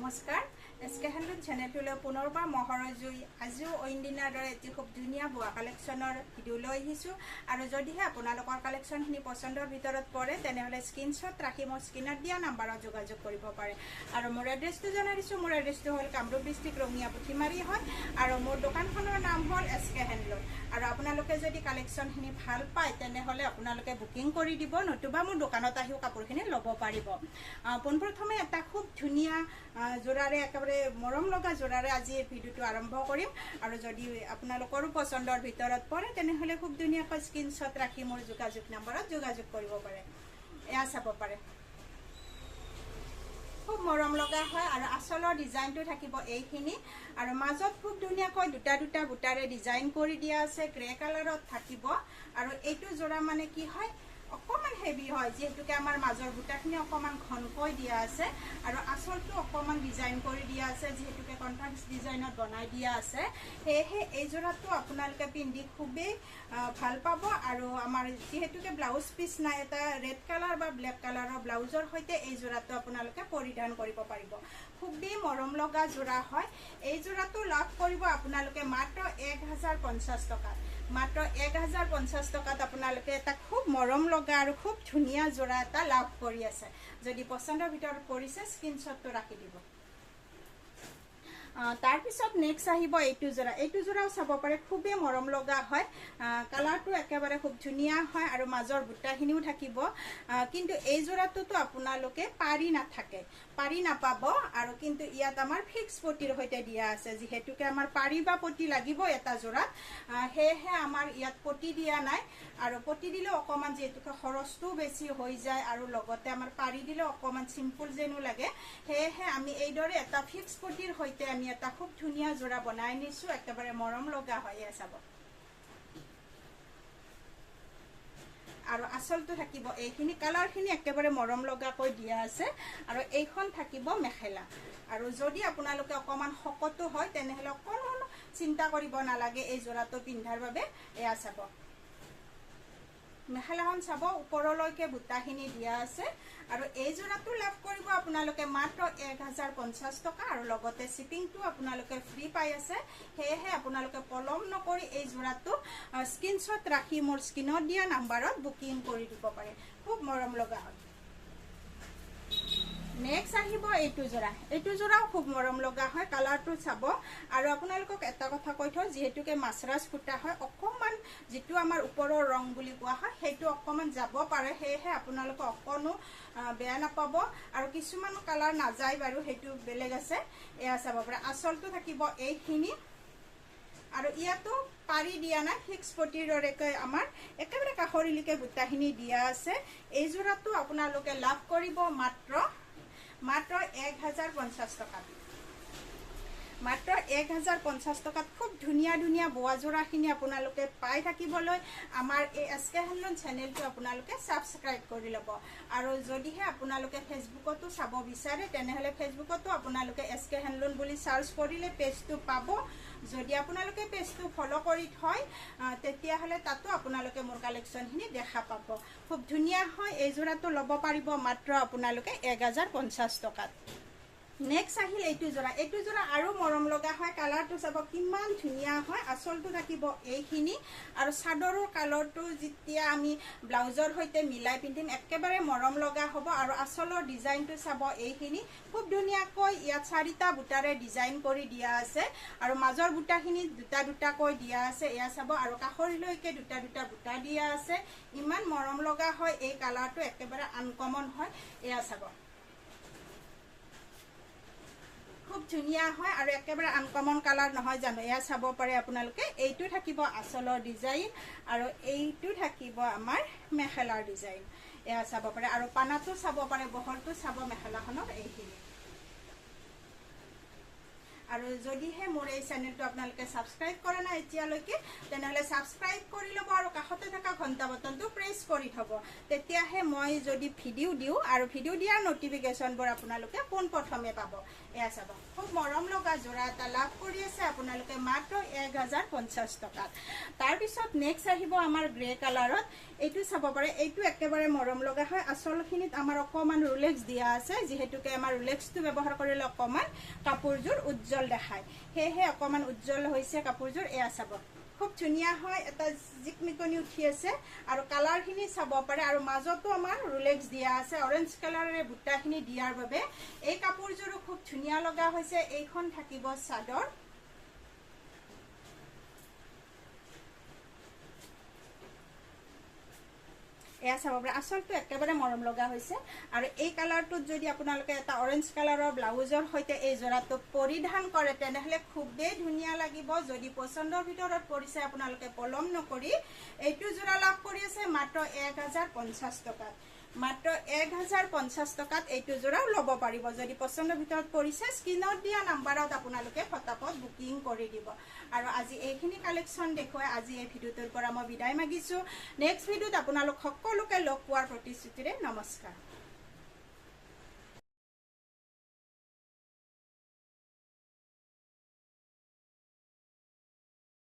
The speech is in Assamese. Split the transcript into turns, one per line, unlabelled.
নমস্কাৰ এসকে হ্যান্ডলুম চ্যানেলটোলৈ পুনৰবাৰ মহৰৰ জুই আজিও অইন দিনাৰ দৰে এটি খুব ধুনীয়া বোৱা কালেকশ্যনৰ ভিডিঅ' লৈ আহিছোঁ আৰু যদিহে আপোনালোকৰ কালেকশ্যনখিনি পছন্দৰ ভিতৰত পৰে তেনেহ'লে স্ক্ৰীনশ্বট ৰাখি মোৰ স্ক্ৰীনত দিয়া নাম্বাৰত যোগাযোগ কৰিব পাৰে আৰু মোৰ এড্ৰেছটো জনাই দিছোঁ মোৰ এড্ৰেছটো হ'ল কামৰূপ ডিষ্ট্ৰিক্ট ৰঙিয়া পুথিমাৰি হয় আৰু মোৰ দোকানখনৰ নাম হ'ল এসকে হ্যান্ডলুম আৰু আপোনালোকে যদি কালেকশ্যনখিনি ভাল পায় তেনেহ'লে আপোনালোকে বুকিং কৰি দিব নতুবা মোৰ দোকানত আহিও কাপোৰখিনি ল'ব পাৰিব পোনপ্ৰথমে এটা খুব ধুনীয়া জোৰাৰে একেবাৰে মৰম লগা জোৰাৰে আজি এই ভিডিঅ'টো আৰম্ভ কৰিম আৰু যদি আপোনালোকৰো পছন্দৰ ভিতৰত পৰে তেনেহ'লে খুব ধুনীয়াকৈ স্ক্ৰীনশ্বট ৰাখি মোৰ যোগাযোগ নম্বৰত যোগাযোগ কৰিব পাৰে এয়া চাব পাৰে খুব মৰম লগা হয় আৰু আচলৰ ডিজাইনটো থাকিব এইখিনি আৰু মাজত খুব ধুনীয়াকৈ দুটা দুটা বুটাৰে ডিজাইন কৰি দিয়া আছে গ্ৰে কালাৰত থাকিব আৰু এইটো জোৰা মানে কি হয় অকমান হেভি হয় যেহেতুকে আমাৰ মাজৰ বুটাখিনি অকমান ঘনকৈ দিয়া আছে আৰু আচলটো অকমান ডিজাইন কৰি দিয়া আছে যেহেতুকে কন্ট্ৰাষ্ট ডিজাইনত বনাই দিয়া আছে সেয়েহে এই জোৰাটো আপোনালোকে পিন্ধি খুবেই ভাল পাব আৰু আমাৰ যেহেতুকে ব্লাউজ পিচ নাই এটা ৰেড কালাৰ বা ব্লেক কালাৰৰ ব্লাউজৰ সৈতে এই জোৰাটো আপোনালোকে পৰিধান কৰিব পাৰিব খুবেই মৰম লগা জোৰা হয় এই জোৰাটো লাভ কৰিব আপোনালোকে মাত্ৰ 1050 টকা মাত্ৰ 1050 টকাত আপোনালোকে এটা খুব মৰম লগা আৰু খুব ধুনীয়া জোৰা এটা লাভ কৰি আছে যদি পছন্দৰ ভিতৰত পৰিছে স্ক্ৰীনশ্বটটো ৰাখি দিব তাৰ পিছত নেক্সট আহিব এইটো জোৰাও চাব পাৰে খুবেই মৰম লগা হয় কালাৰটো একেবাৰে খুব ধুনীয়া হয় আৰু মাজৰ বুটাখিনিও থাকিব কিন্তু এই জোৰাটোতো আপোনালোকে পাৰি নাপাব আৰু কিন্তু ইয়াত আমাৰ ফিক্স পটিৰ সৈতে দিয়া আছে যেহেতুকে আমাৰ পাৰি বা পটি লাগিব এটা জোৰাত সেয়েহে আমাৰ ইয়াত পটি দিয়া নাই আৰু পটি দিলে অকমান যেহেতুকে খৰচটো বেছি হৈ যায় আৰু লগতে আমাৰ পাৰি দিলে অকমান সিম্পল যেনো লাগে সেয়েহে আমি এইদৰে এটা ফিক্স পটিৰ সৈতে আমি এটা খুব ধুনীয়া জোৰা বনাই নিছো একেবাৰে মৰম লগা হয় চাব আৰু আচলটো থাকিব এইখিনি কালাৰখিনি একেবাৰে মৰম লগাকৈ দিয়া আছে আৰু এইখন থাকিব মেখেলা আৰু যদি আপোনালোকে অকমান শকতো হয় তেনেহলে অকমান চিন্তা কৰিব নালাগে এই জোৰাটো পিন্ধাৰ বাবে এয়া চাব মেখেলাখন চাব ওপৰলৈকে বুটাখিনি দিয়া আছে আৰু এই জোৰাটো লাভ কৰিব আপোনালোকে মাত্ৰ 1050 টকা আৰু লগতে শিপিংটো আপোনালোকে ফ্ৰী পাই আছে সেয়েহে আপোনালোকে পলম নকৰি এই জোৰাটো স্ক্ৰীনশ্বট ৰাখি মোৰ স্ক্ৰীনত দিয়া নাম্বাৰত বুকিং কৰি দিব পাৰে খুব মৰম লগা হয় নেক্সট আহিব এইটো জোৰাও খুব মৰম লগা হয় কালাৰটো চাব আৰু আপোনালোকক এটা কথা কৈ থওঁ যেহেতুকে মাছৰাজ ফুটা হয় অকমান যেটো আমাৰ ওপৰৰ ৰং বুলি কোৱা হয় সেইটো অকমান যাব পাৰে সেয়েহে আপোনালোকে অকনো বেয়া নাপাব আৰু কিছুমান কালাৰ নাযায় বাৰু সেইটো বেলেগ আছে এয়া চাব পাৰে আচলটো থাকিব এইখিনি আৰু ইয়াতো পাৰি দিয়া নাই ফিক্স পটিৰ দৰেকৈ আমাৰ একেবাৰে কাখৰিলিকে বুটাখিনি দিয়া আছে এই জোৰাটো আপোনালোকে লাভ কৰিব মাত্ৰ 1050 টকা মাত্ৰ 1050 টকাত খুব ধুনীয়া ধুনীয়া বোৱা জোৰাখিনি আপোনালোকে পাই থাকিবলৈ আমাৰ এই এসকে হ্যান্ডলুম চেনেলটো আপোনালোকে সাবস্ক্ৰাইব কৰি ল'ব আৰু যদিহে আপোনালোকে ফেচবুকতো চাব বিচাৰে তেনেহলে ফেচবুকতো আপোনালোকে এসকে হ্যান্ডলুম বুলি সাৰ্চ কৰিলে পেজটো পাব যদি আপোনালোকে পেজটো ফলো কৰি থয় তেতিয়াহলে তাতো আপোনালোকে মোৰ কালেকশ্যনখিনি দেখা পাব খুব ধুনীয়া হয় এই জোৰাটো ল'ব পাৰিব মাত্ৰ আপোনালোকে 1050 টকাত নেক্সট আহিল এইটো জোৰা আৰু মৰম লগা হয় কালাৰটো চাব কিমান ধুনীয়া হয় আচলটো থাকিব এইখিনি আৰু চাদৰৰ কালাৰটো যেতিয়া আমি ব্লাউজৰ সৈতে মিলাই পিন্ধিম একেবাৰে মৰম লগা হ'ব আৰু আচলৰ ডিজাইনটো চাব এইখিনি খুব ধুনীয়াকৈ ইয়াত 4টা বুটাৰে ডিজাইন কৰি দিয়া আছে আৰু মাজৰ বুটাখিনি দুটা দুটাকৈ দিয়া আছে এয়া চাব আৰু কাখৰিলৈকে দুটা দুটা বুটা দিয়া আছে ইমান মৰম লগা হয় এই কালাৰটো একেবাৰে আনকমন হয় এয়া চাব খুব ধুনীয়া হয় আৰু একেবাৰে আনকমন কালাৰ নহয় জানো এয়া চাব পাৰে আপোনালোকে এইটো থাকিব আচলৰ ডিজাইন আৰু এইটো থাকিব আমাৰ মেখেলাৰ ডিজাইন এয়া চাব পাৰে আৰু পানাটো চাব পাৰে বহলটো চাব মেখেলাখনৰ এইখিনি আৰু যদিহে মোৰ এই চেনেলটো আপোনালোকে সাবস্ক্ৰাইব কৰা নাই এতিয়ালৈকে তেনেহলে সাবস্ক্ৰাইব কৰি ল'ব আৰু কাষতে থকা ঘণ্টা বটনটো প্ৰেছ কৰি থব তেতিয়াহে মই যদি ভিডিও দিও আৰু ভিডিও দিয়াৰ নটিফিকেশনবোৰ আপোনালোকে পোন প্ৰথমে পাব এয়া চাব খুব মৰম লগা জোৰা এটা লাভ কৰি আছে আপোনালোকে মাত্ৰ 1050 টকাত তাৰ পিছত নেক্সট আহিব আমাৰ গ্ৰে কালাৰত এইটো চাব পাৰে এইটো একেবাৰে মৰম লগা হয় আসলখিনিত আমাৰ অকমান ৰোলেক্স দিয়া আছে যেহেতুকে আমাৰ ৰোলেক্সটো ব্যৱহাৰ কৰিলে অকমান কাপোৰজোৰ উজ্জ্বল দেখায় হেহে অকমান উজ্জ্বল হৈছে কাপোৰজোৰ এয়া চাব খুব ধুনিয়া হয় এটা জিকমিকনি উঠি আছে আৰু কালাৰখিনি চাব পাৰে আৰু মাজতো আমাৰ ৰোলেক্স দিয়া আছে অৰেঞ্জ কালাৰৰে বুটাখিনি দিয়াৰ বাবে এই কাপোৰজোৰো খুব ধুনিয়া লগা হৈছে এইখন থাকিব চাদৰ এয়া চাব পাৰে আসলটো একেবাৰে মৰম লগা হৈছে আৰু এই কালাৰটোত যদি আপোনালোকে এটা অৰেঞ্জ কালাৰৰ ব্লাউজৰ সৈতে এই জোৰাটো পৰিধান কৰে তেনেহলে খুবেই ধুনিয়া লাগিব যদি পছন্দৰ ভিতৰত পৰিছে আপোনালোকে পলম নকৰি এইটো জোৰা লাভ কৰি আছে মাত্ৰ 1050 টকাত মাত্ৰ 1050 টকাত এইটো জোৰা ল'ব পাৰিব যদি পছন্দৰ ভিতৰত পৰিছে স্ক্ৰিনত দিয়া নাম্বাৰত আপোনালোকে ফটাফট বুকিং কৰি দিব আৰু আজি এইখিনি কালেকচন দেখুৱাই আজি এই ভিডিওটোৰ পৰা মই বিদায় মাগিছো নেক্সট ভিডিওত আপোনালোক সকলোকে লগ পোৱাৰ প্ৰতিশ্ৰুতিৰে নমস্কাৰ